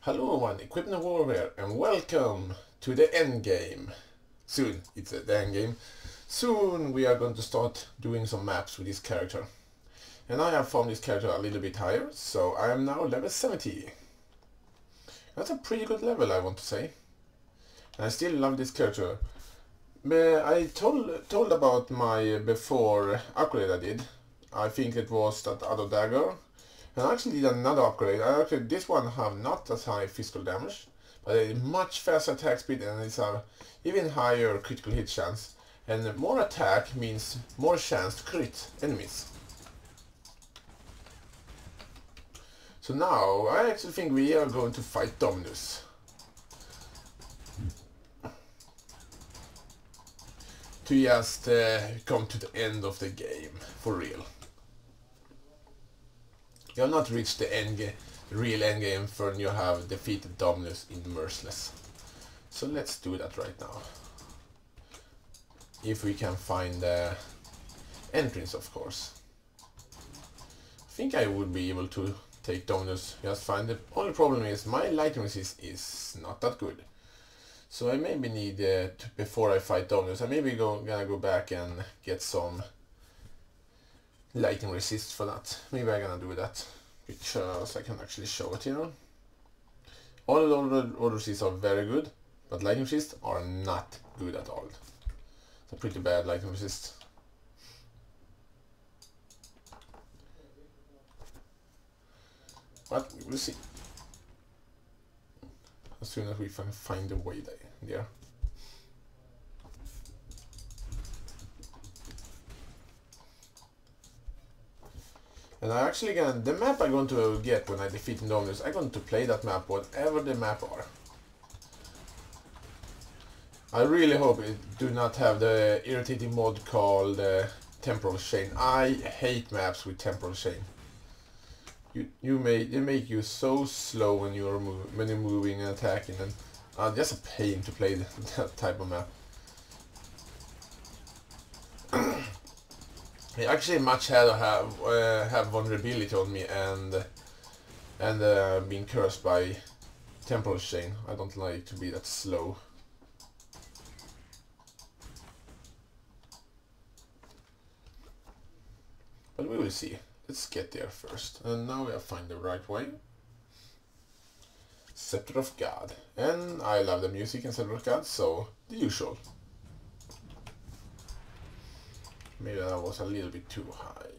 Hello everyone, Equipment Warfare, and welcome to the end game. Soon, it's the end game. Soon we are going to start doing some maps with this character. And I have found this character a little bit higher, so I am now level 70. That's a pretty good level, I want to say. And I still love this character. I told about my before upgrade I did. I think it was that other dagger. And I actually did another upgrade. This one have not as high physical damage, but a much faster attack speed, and it's a even higher critical hit chance. And more attack means more chance to crit enemies. So now I actually think we are going to fight Dominus. To just come to the end of the game, for real. You have not reached the real end game when you have defeated Dominus in Merciless. So let's do that right now. If we can find the entrance, of course. I think I would be able to take Dominus just fine. The only problem is my lightning resist is not that good. So I maybe need, before I fight Dominus, I maybe gonna go back and get some lightning resist for that. Maybe I'm gonna do that because I can actually show it here. All the other resists are very good, but lightning resists are not good at all. It's a pretty bad lightning resist. But we will see. As soon as we can find the way there. And I actually the map I'm going to get when I defeat Dominus, I'm going to play that map whatever the map are. I really hope it do not have the irritating mod called temporal chain. I hate maps with temporal chain. They make you so slow when you're moving and attacking, and just a pain to play that type of map. I actually much rather have vulnerability on me and being cursed by temporal chain. I don't like to be that slow. But we will see. Let's get there first. And now we have found the right way. Scepter of God. And I love the music in Scepter of God, so the usual. Maybe that was a little bit too high.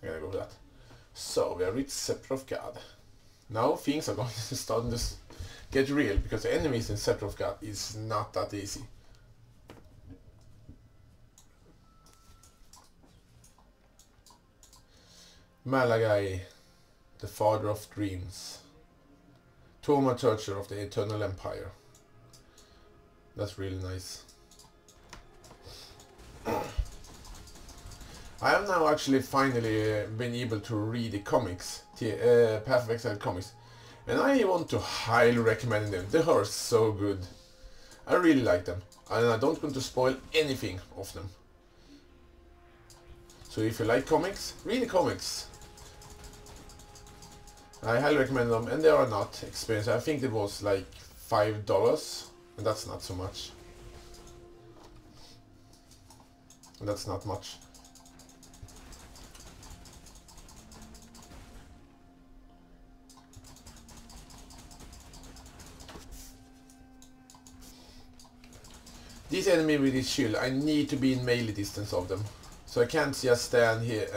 I'm gonna go with that. So we have reached Scepter of God. Now things are going to start to get real, because the enemies in Scepter of God is not that easy. Malagai, the father of dreams. Thaumaturger of the Eternal Empire. That's really nice. I have now actually finally been able to read the comics, Path of Exile comics, and I want to highly recommend them. They are so good. I really like them, and I don't want to spoil anything of them. So if you like comics, read the comics. I highly recommend them, and they are not expensive. I think it was like $5, and that's not so much. And that's not much. This enemy with his shield, I need to be in melee distance of them. So I can't just stand here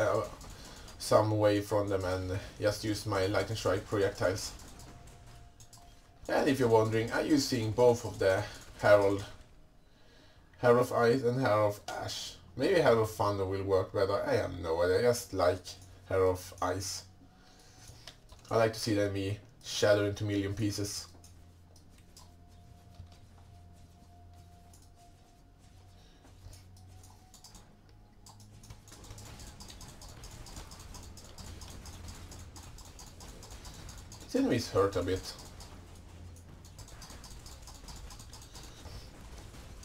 some way from them and just use my lightning strike projectiles. And if you're wondering, I'm using both of the Herald of Ice and Herald of Ash. Maybe Herald of Thunder will work better, I have no idea. I just like Herald of Ice. I like to see the enemy shatter into a million pieces. This enemy is hurt a bit.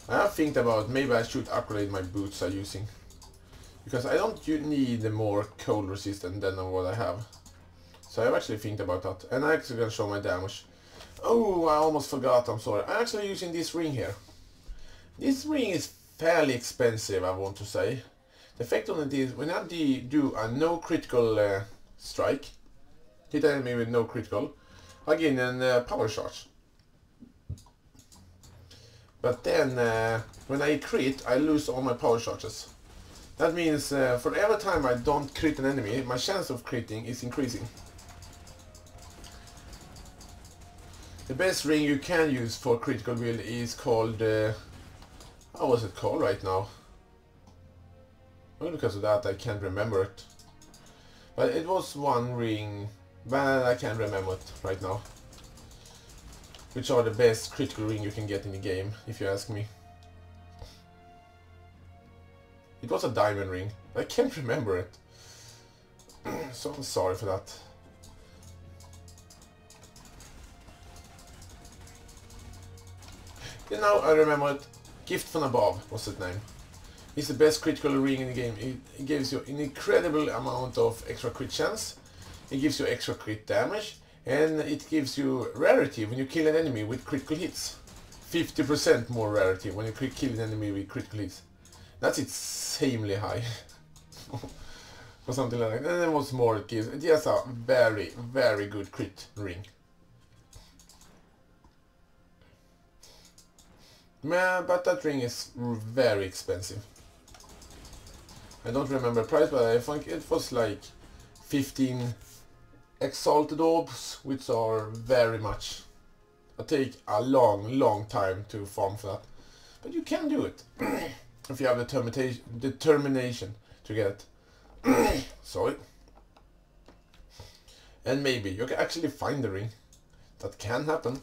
I have think about maybe I should upgrade my boots I'm using. Because I don't need more cold resistant than what I have. So I've actually think about that. And I'm actually gonna show my damage. Oh, I almost forgot, I'm sorry. I'm actually using this ring here. This ring is fairly expensive, I want to say. The effect on it is when I do a no critical strike, hit an enemy with no critical, I gain a power charge. But then when I crit, I lose all my power charges. That means for every time I don't crit an enemy, my chance of critting is increasing. The best ring you can use for critical build is called... how was it called right now? Well, because of that I can't remember it. But it was one ring, but I can't remember it right now. Which are the best critical ring you can get in the game, if you ask me. It was a diamond ring, I can't remember it. So I'm sorry for that. You know, I remember it. Gift from Above was its name. It's the best critical ring in the game. It gives you an incredible amount of extra crit chance. It gives you extra crit damage. And it gives you rarity when you kill an enemy with critical hits. 50% more rarity when you kill an enemy with critical hits. That's insanely high. Or something like that. And then what's more it gives? It has a very, very good crit ring. But that ring is very expensive. I don't remember the price, but I think it was like 15 exalted orbs, which are very much. It take a long time to farm for that. But you can do it. If you have the determination to get it. Sorry. And maybe you can actually find the ring. That can happen.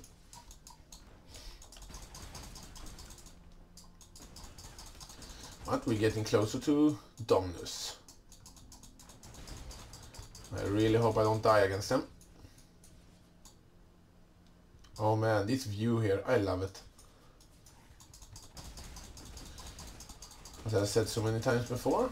But we're getting closer to Dominus. I really hope I don't die against them. Oh man, this view here, I love it. As I said so many times before.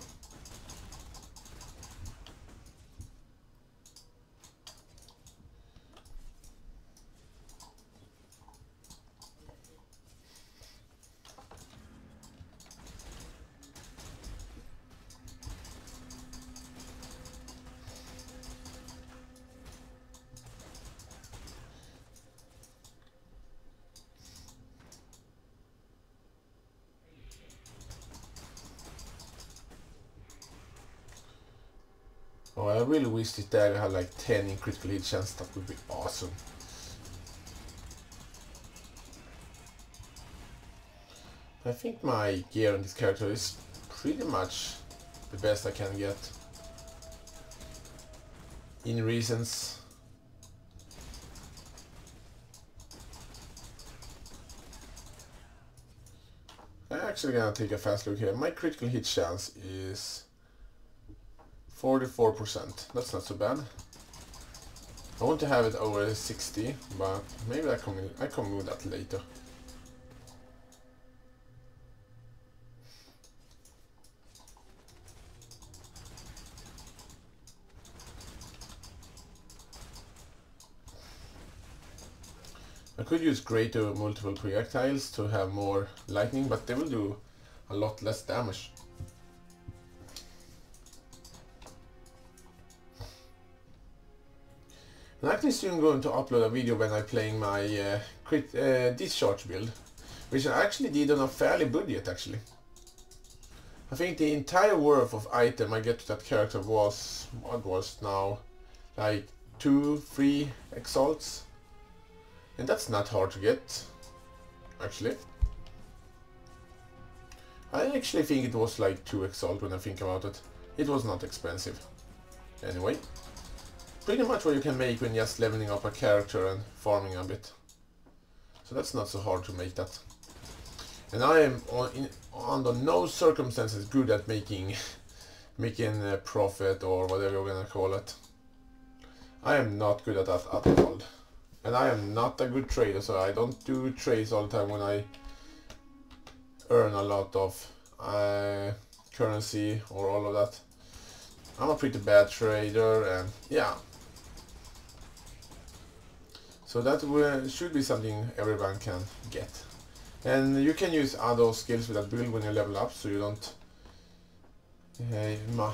Oh, I really wish this dagger had like 10 in critical hit chance. That would be awesome. I think my gear on this character is pretty much the best I can get. In reasons. I'm actually gonna take a fast look here. My critical hit chance is 44%. That's not so bad. I want to have it over 60, but maybe I come with that later. I could use greater multiple projectiles to have more lightning, but they will do a lot less damage. I'm actually soon going to upload a video when I'm playing my discharge build, which I actually did on a fairly budget actually. I think the entire worth of item I get to that character was, what was now, like 2-3 exalts. And that's not hard to get, actually. I actually think it was like 2 exalt when I think about it. It was not expensive. Anyway. Pretty much what you can make when just leveling up a character and farming a bit. So that's not so hard to make that. And I am under no circumstances good at making a profit or whatever you're gonna call it. I am not good at that at all. And I am not a good trader, so I don't do trades all the time when I earn a lot of currency or all of that. I'm a pretty bad trader, and yeah. So that should be something everyone can get. And you can use other skills with that build when you level up, so you don't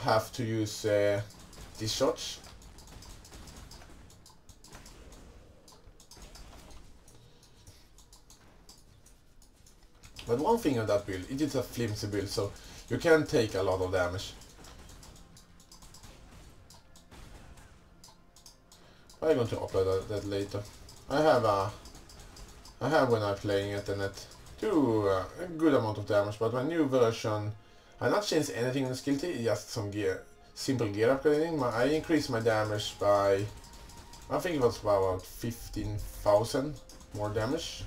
have to use these shots. But one thing on that build, it is a flimsy build, so you can take a lot of damage. I'm going to upload that later. I have when I'm playing it and it do a good amount of damage, but my new version, I not changed anything in the skill tree, just some simple gear upgrading. I increased my damage by, I think it was about 15,000 more damage.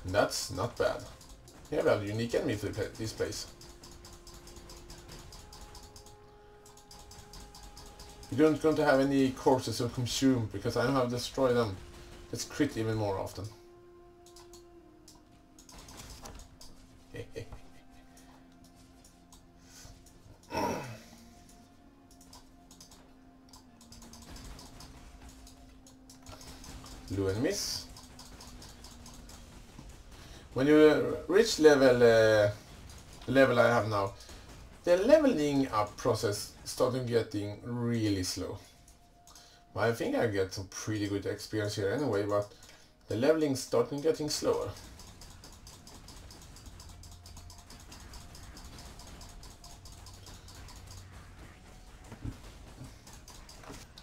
And that's not bad. Yeah, we have a unique enemy for this place. You don't going to have any corpses to consume because I have destroyed them. Let's crit even more often. Do and miss. When you reach level I have now, the leveling up process starting getting really slow. I think I get some pretty good experience here anyway, but the leveling starting getting slower.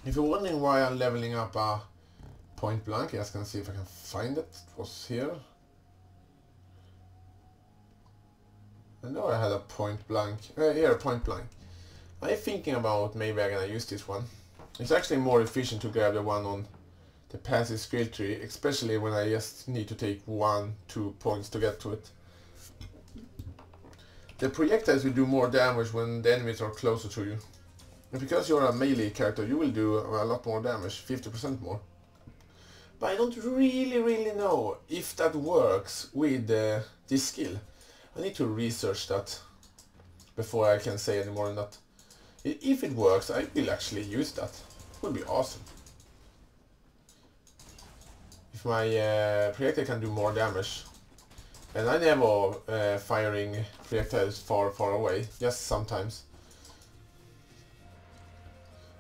If you're wondering why I'm leveling up point blank, I can see if I can find it. It was here. I know I had a point blank. Here, point blank. I'm thinking about maybe I'm gonna use this one. It's actually more efficient to grab the one on the passive skill tree, especially when I just need to take 1-2 points to get to it. The projectiles will do more damage when the enemies are closer to you. And because you're a melee character, you will do a lot more damage, 50% more. But I don't really know if that works with this skill. I need to research that before I can say any more than that. If it works, I will actually use that. It would be awesome. If my projectile can do more damage. And I never firing projectiles far away, just sometimes.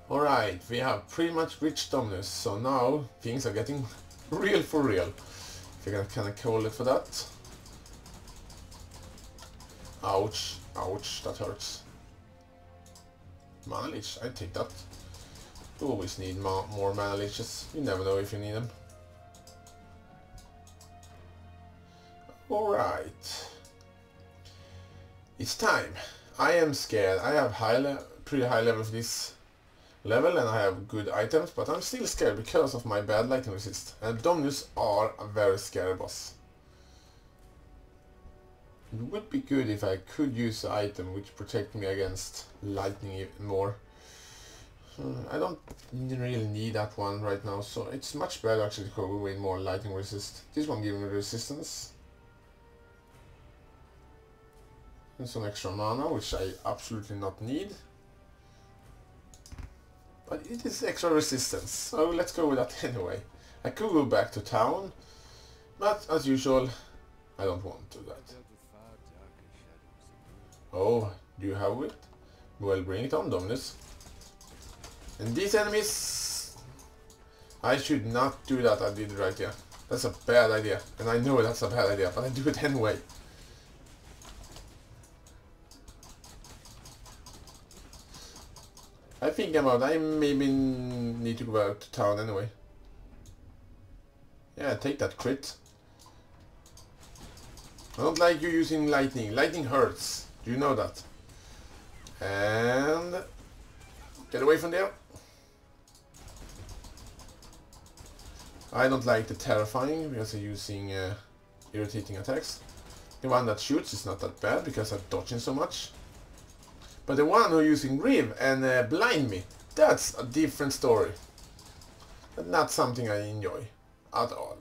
Alright, we have pretty much reached Dominus, so now things are getting real for real. If you can call it for that. Ouch, ouch, that hurts. Mana leech, I take that. You always need more mana leeches, you never know if you need them. Alright. It's time. I am scared. I have pretty high level for this level and I have good items, but I'm still scared because of my bad lightning resist. And Dominus are a very scary boss. It would be good if I could use an item which protect me against lightning even more. I don't really need that one right now, so it's much better actually to go with more lightning resist. This one gives me resistance. And some extra mana, which I absolutely not need. But it is extra resistance, so let's go with that anyway. I could go back to town, but as usual, I don't want to do that. Oh, do you have it? Well, bring it on, Dominus. And these enemies... I should not do that, I did right here. That's a bad idea, and I know that's a bad idea, but I do it anyway. I think about I maybe need to go out to town anyway. Yeah, take that crit. I don't like you using lightning. Lightning hurts. Do you know that? And get away from there. I don't like the terrifying because I'm using irritating attacks. The one that shoots is not that bad because I'm dodging so much. But the one who's using Riv and blind me, that's a different story. But not something I enjoy at all.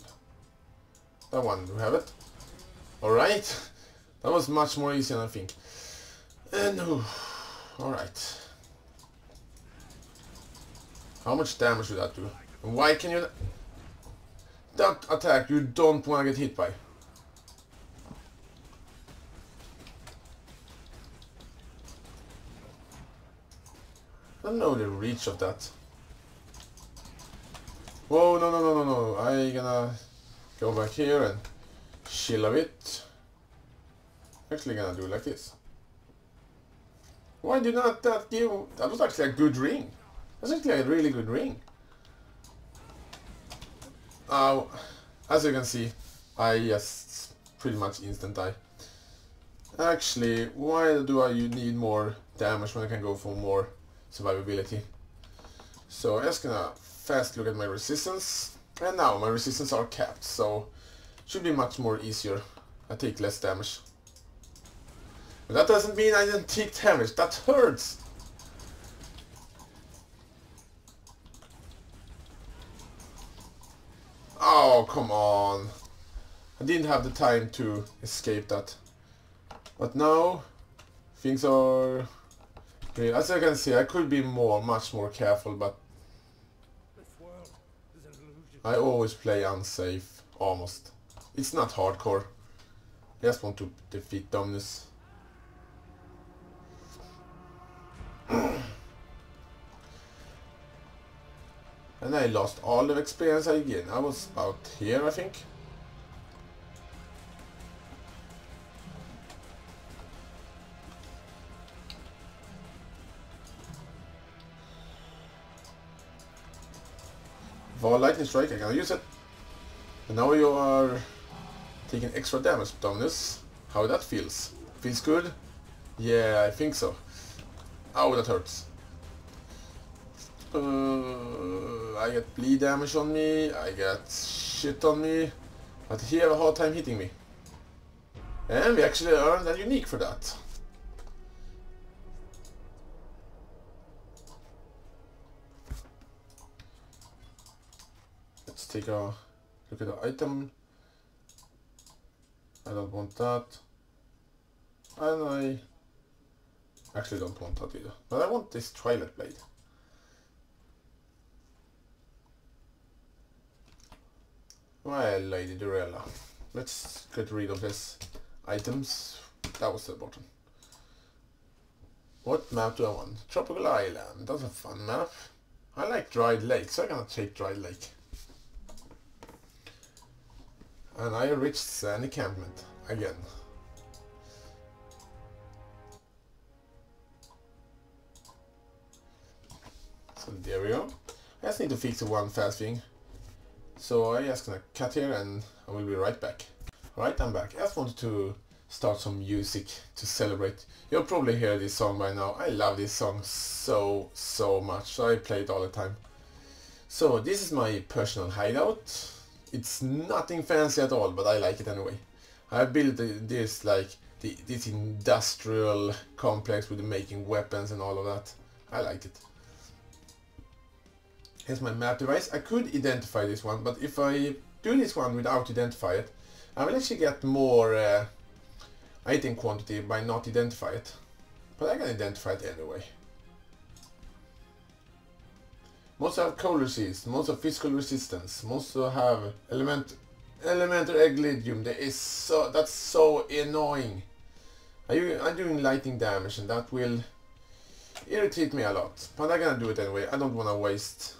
That one, do we have it? Alright. That was much more easy than I think. And alright. How much damage did that do? And why can you... that attack you don't want to get hit by. I don't know the reach of that. Whoa, no, no, no, no, no. I'm gonna go back here and chill a bit. Actually gonna do it like this. Why did not that give... That was actually a good ring. That's actually a really good ring. As you can see, I just pretty much instant die. Actually, why do I need more damage when I can go for more survivability? So I'm just gonna fast look at my resistance. And now my resistance are capped, so should be much more easier. I take less damage. But that doesn't mean I didn't take damage. That hurts. Oh, come on. I didn't have the time to escape that. But now, things are... As you can see, I could be much more careful, but... I always play unsafe, almost. It's not hardcore. I just want to defeat Dominus. And I lost all the experience again. I was about here, I think. For lightning strike, I can use it. And now you are taking extra damage, Dominus. How that feels? Feels good? Yeah, I think so. Oh, that hurts. I get bleed damage on me, I get shit on me, but he have a hard time hitting me. And we actually earned a unique for that. Let's take a look at the item. I don't want that. And I actually don't want that either. But I want this Twilight Blade. Well, Lady Durella. Let's get rid of this items. That was the bottom. What map do I want? Tropical Island. That's a fun map. I like Dried Lake, so I'm gonna take Dried Lake. And I reached Sand Encampment again. So there we go. I just need to fix the one fast thing. So I'm just gonna cut here and I will be right back. Alright, I'm back. I just wanted to start some music to celebrate. You'll probably hear this song by now. I love this song so much. So I play it all the time. So this is my personal hideout. It's nothing fancy at all, but I like it anyway. I built this like this industrial complex with making weapons and all of that. I like it. Here's my map device. I could identify this one, but if I do this one without identify it, I will actually get more item quantity by not identify it. But I can identify it anyway. Most have cold resist, most have physical resistance, most have elemental eglydium. That's so annoying. I'm doing lightning damage and that will irritate me a lot. But I'm gonna do it anyway. I don't wanna waste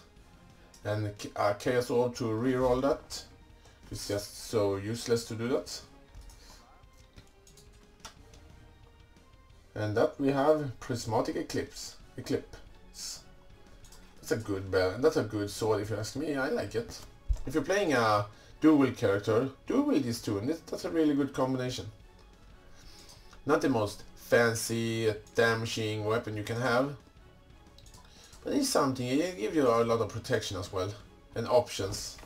and Chaos Orb to reroll that. It's just so useless to do that. And that we have Prismatic Eclipse. That's a good that's a good sword if you ask me. I like it. If you're playing a dual character, dual these two, and that's a really good combination. Not the most fancy, damaging weapon you can have. But it's something, it gives you a lot of protection as well, and options.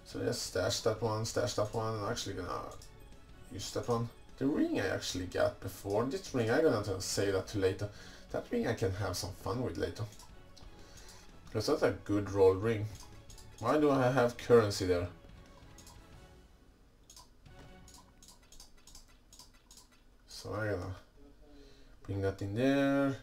So let's stash that one, I'm actually gonna use that one. The ring I actually got before, this ring I'm gonna save that to later. That ring I can have some fun with later. Because that's a good roll ring. Why do I have currency there? So I'm gonna bring that in there.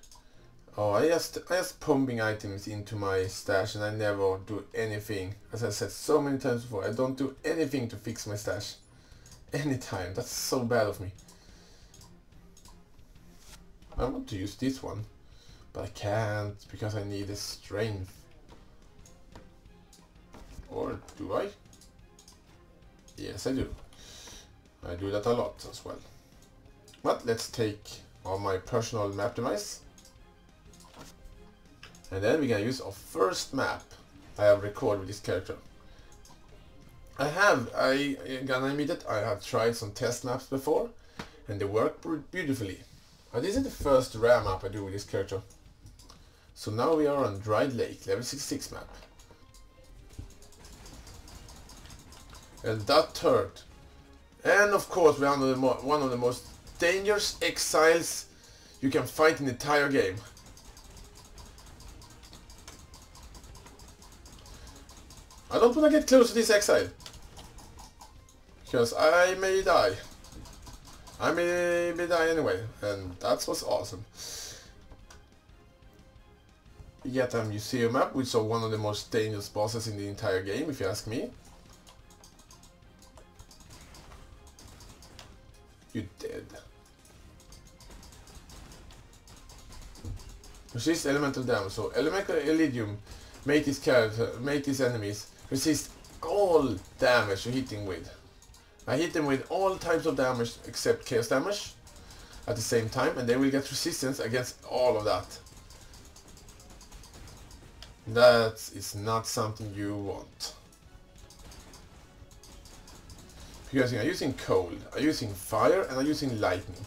Oh, I just pumping items into my stash and I never do anything. As I said so many times before, I don't do anything to fix my stash. Anytime. That's so bad of me. I want to use this one, but I can't because I need the strength. Or do I? Yes, I do. I do that a lot as well. But let's take all my personal map device. And then we're gonna use our first map I have recorded with this character. I gonna admit it, I have tried some test maps before and they work beautifully. But this is the first rare map I do with this character. So now we are on Dried Lake, level 66 map. And that turret. And of course we're under one of the most dangerous exiles you can fight in the entire game. I don't want to get close to this exile. Because I may die. I may die anyway. And that was awesome. We get a museum map, which is one of the most dangerous bosses in the entire game, if you ask me. You dead. Resist elemental damage. So elemental iridium make these enemies resist all damage you hit him with. I hit them with all types of damage except chaos damage at the same time, and they will get resistance against all of that. That is not something you want. Because I'm using cold, I'm using fire, and I'm using lightning.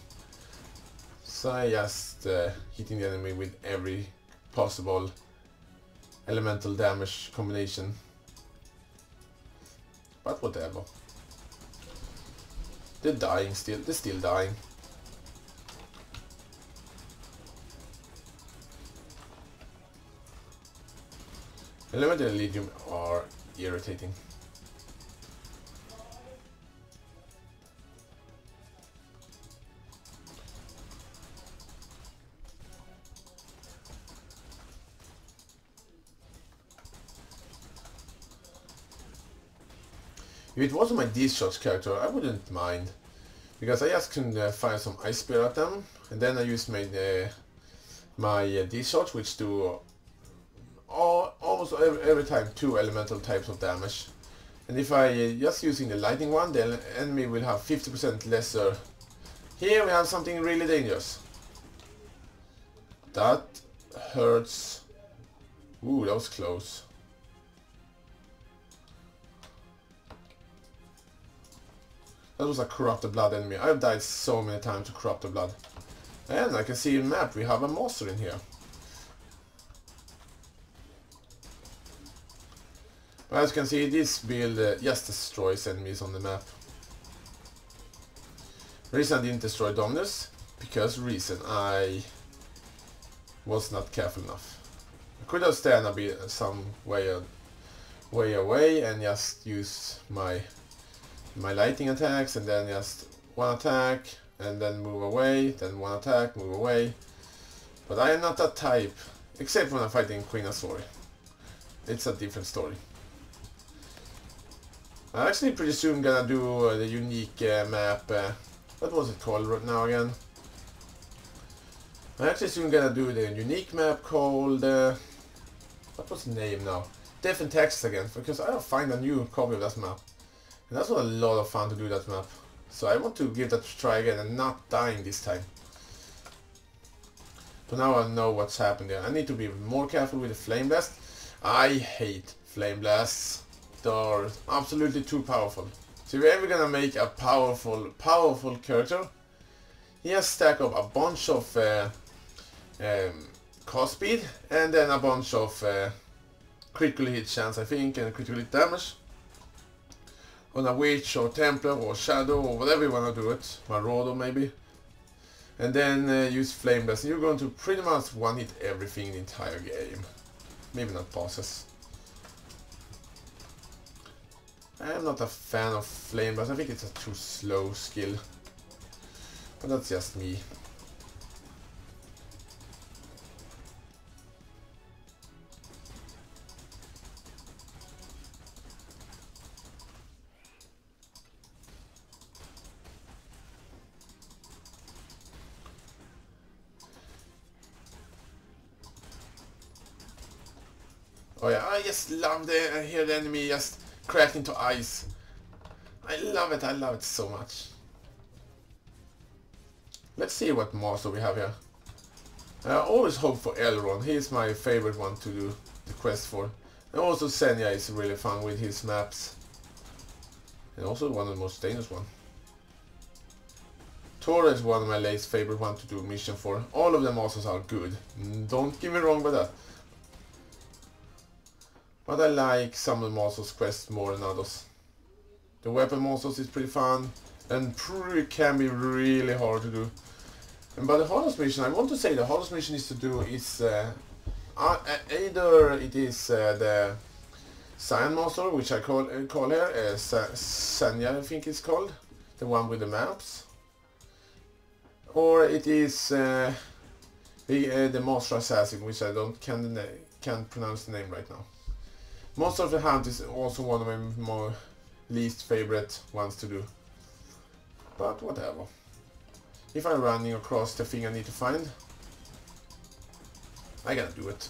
So I just hitting the enemy with every possible elemental damage combination. But whatever. They're dying still. They're still dying. Elemental Elysium are irritating. If it wasn't my discharge character, I wouldn't mind. Because I just can fire some ice spear at them. And then I use my discharge, which do almost every time 2 elemental types of damage. And if I just using the lightning one, the enemy will have 50% lesser. Here we have something really dangerous. That hurts. Ooh, that was close. That was a corrupted blood enemy. I've died so many times to corrupted blood. And I can see in the map we have a monster in here. But as you can see, this build just destroys enemies on the map. Reason I didn't destroy Dominus, because I was not careful enough. I could have stayed a bit some way away and just use my lightning attacks, and then just one attack and then move away, then one attack, move away. But I am not that type, except when I'm fighting Queen Azori. It's a different story. I'm actually pretty soon gonna do the unique map. What was it called right now again? I'm actually soon gonna do the unique map called what was the name now? Death and Taxes again, because I'll find a new copy of that map. And that's a lot of fun to do that map. So I want to give that a try again and not dying this time. But now I know what's happened there. I need to be more careful with the Flame Blast. I hate Flame Blasts. They're absolutely too powerful. So if you're ever gonna make a powerful character, he has stack up a bunch of cast speed and then a bunch of critical hit chance, I think, and critical hit damage. On a Witch or Templar or Shadow or whatever you want to do it, Marauder maybe. And then use Flame Blast, and you're going to pretty much one-hit everything in the entire game. Maybe not bosses. I am not a fan of Flame Blast, I think it's a too slow skill. But that's just me. Oh yeah, I just love the hear the enemy just crack into ice. I love it so much. Let's see what monster we have here. I always hope for Elrond. He is my favorite one to do the quest for. And also Senja is really fun with his maps. And also one of the most dangerous one. Tora is one of my least favorite one to do mission for. All of the monsters are good. Don't get me wrong by that. But I like some of the monsters quests more than others. The weapon monsters is pretty fun. And can be really hard to do. But the hardest mission, I want to say the hardest mission is to do is either it is the Cyan Monster, which I call here, Senja I think it's called, the one with the maps, or it is the Monster Assassin, which I can't pronounce the name right now. Monster of the Hunt is also one of my more least favorite ones to do, but whatever. If I'm running across the thing I need to find, I gotta do it.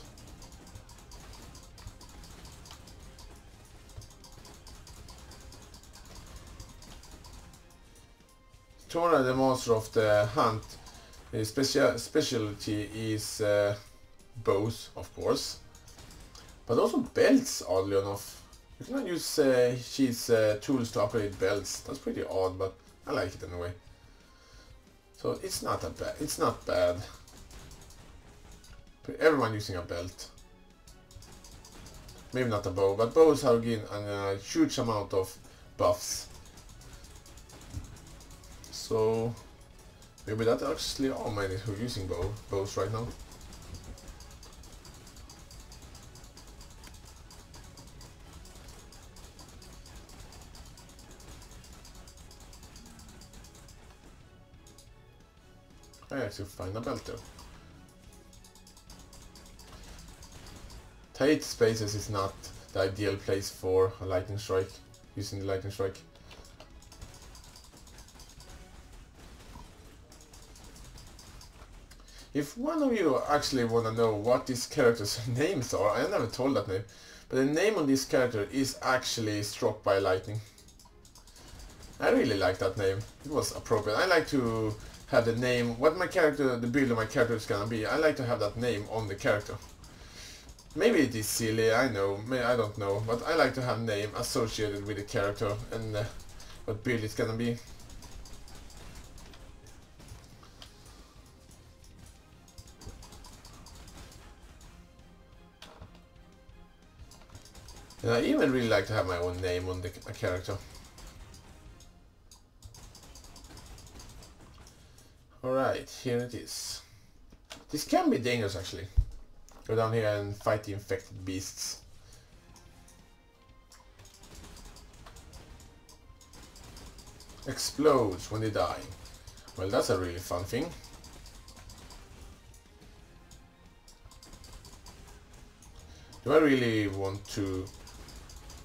Tora, the monster of the hunt, his specialty is bows, of course, but also belts, oddly enough. You cannot use his tools to upgrade belts. That's pretty odd, but I like it anyway. So it's not that bad. It's not bad. Everyone using a belt. Maybe not a bow, but bows have given a huge amount of buffs. So maybe that actually are many who are using bows right now. I actually find a belt there. Tight spaces is not the ideal place for a lightning strike, using the lightning strike. If one of you actually want to know what these characters' names are, I never told that name, but the name of this character is actually Struck by Lightning. I really like that name. It was appropriate. I like to have the name, what my character, the build of my character is gonna be. I like to have that name on the character. Maybe it is silly, I know, I don't know, but I like to have name associated with the character and what build it's gonna be. And I even really like to have my own name on the character. Alright, here it is. This can be dangerous actually. Go down here and fight the infected beasts. Explodes when they die. Well, that's a really fun thing. Do I really want to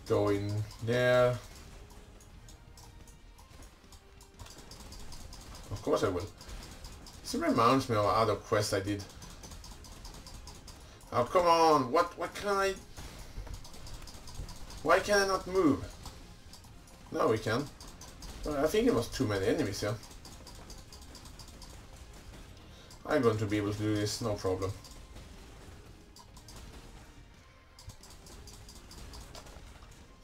go in there? Of course I will. This reminds me of another quest I did. Oh, come on! What can I... Why can I not move? Now we can. I think it was too many enemies here. I'm going to be able to do this, no problem.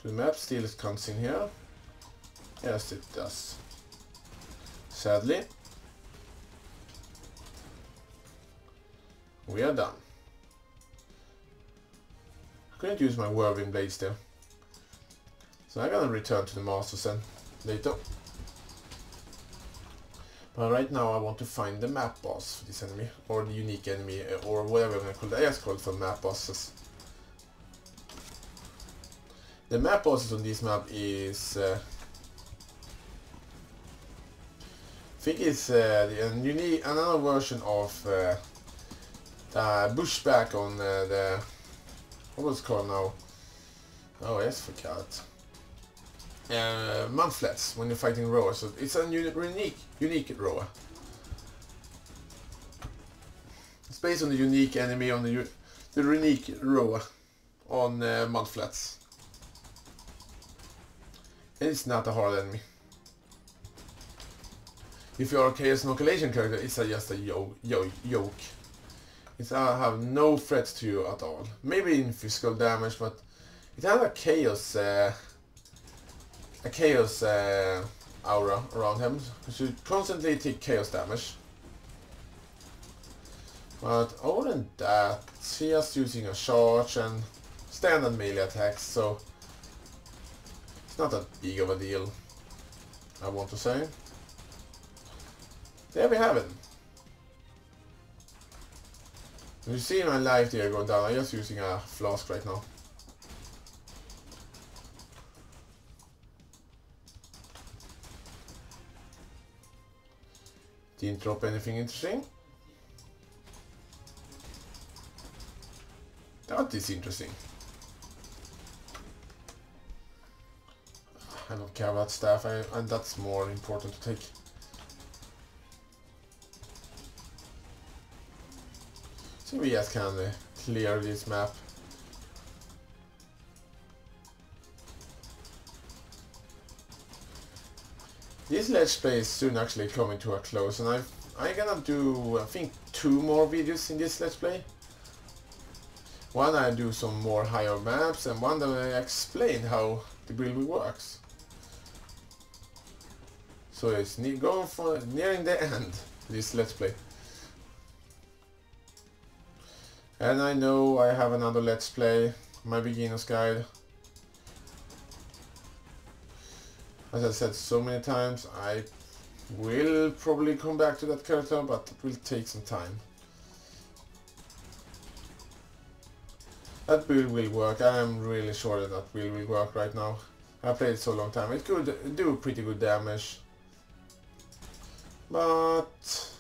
The map still comes in here. Yes, it does. Sadly. We are done. I couldn't use my whirlwind blades there. So I'm gonna return to the masters then later. But right now I want to find the map boss for this enemy, or the unique enemy, or whatever I'm gonna call it. I just call it for map bosses. The map bosses on this map is I think it's unique, another version of the bushback on the, what was it called now? Oh yes, forgot. Mudflats when you're fighting Roa, so it's a unique Roa. It's based on the unique enemy on the unique Roa on mud flats. It's not a hard enemy. If you're a Chaos Inoculation character, it's just a yoke. It's have no threat to you at all. Maybe in physical damage, but it has a chaos aura around him. You should constantly take chaos damage. But other than that, he's just using a charge and standard melee attacks, so it's not that big of a deal, I want to say. There we have it. You see my life there going down. I'm just using a flask right now. Didn't drop anything interesting. That is interesting. I don't care about staff, and that's more important to take. So we just can clear this map. This Let's Play is soon actually coming to a close, and I'm gonna do, I think, 2 more videos in this Let's Play. One I do some more higher maps, and one that I explain how the build works. So it's going for nearing the end, this Let's Play. And I know I have another Let's Play, my beginner's guide. As I said so many times, I will probably come back to that character, but it will take some time. That build will work. I am really sure that that build will work right now. I played it so long time. It could do pretty good damage. But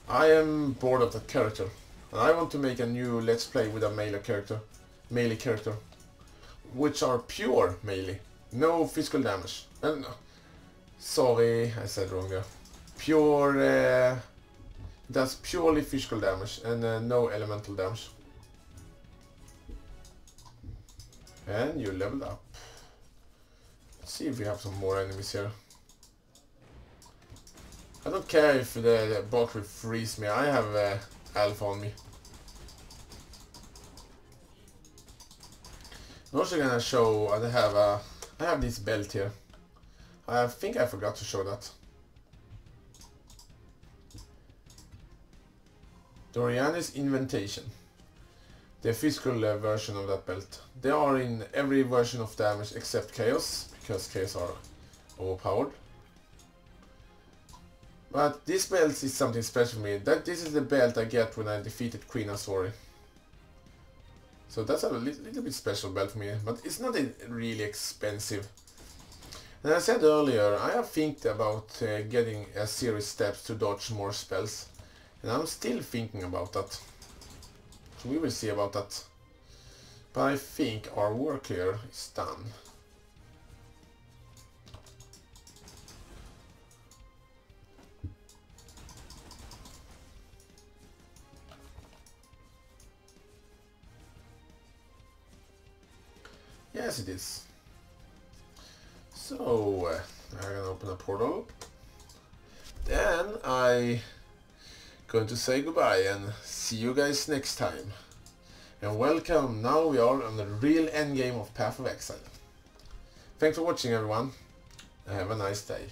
I am bored of that character. And I want to make a new Let's Play with a melee character. Which are pure melee. No physical damage. And sorry, I said wrong there. Pure does purely physical damage and no elemental damage. And you leveled up. Let's see if we have some more enemies here. I don't care if the bot will freeze me. I have alpha on me. I'm also gonna show I have this belt here. I think I forgot to show that. Doriani's Inventation. The physical version of that belt. They are in every version of damage except Chaos, because Chaos are overpowered. But this belt is something special for me. This is the belt I get when I defeated Queen Azori. So that's a little bit special belt for me, but it's not really expensive. And as I said earlier, I have think about getting a series steps to dodge more spells. And I'm still thinking about that. So we will see about that. But I think our work here is done. Yes, it is. So, I'm gonna open a portal. Then I'm going to say goodbye and see you guys next time. And welcome, now we are on the real endgame of Path of Exile. Thanks for watching everyone, and have a nice day.